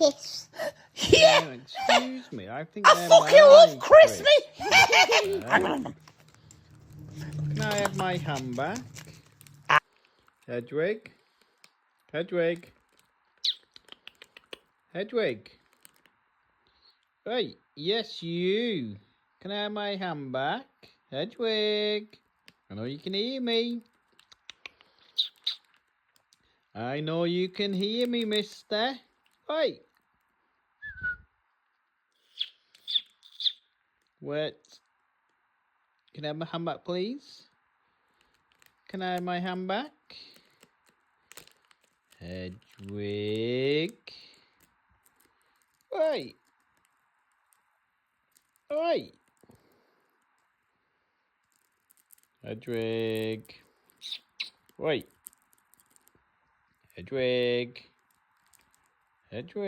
Yes. Yeah. Excuse me. I think I they're fucking love mine, crispy. Can I have my ham back? Hedwig? Hedwig? Hedwig? Right, yes you. Can I have my ham back? Hedwig? I know you can hear me. I know you can hear me, mister. Right. What? Can I have my ham back, please? Can I have my ham back? Hedwig? Right. Right. Hedwig. Right. Hedwig. Hedwig.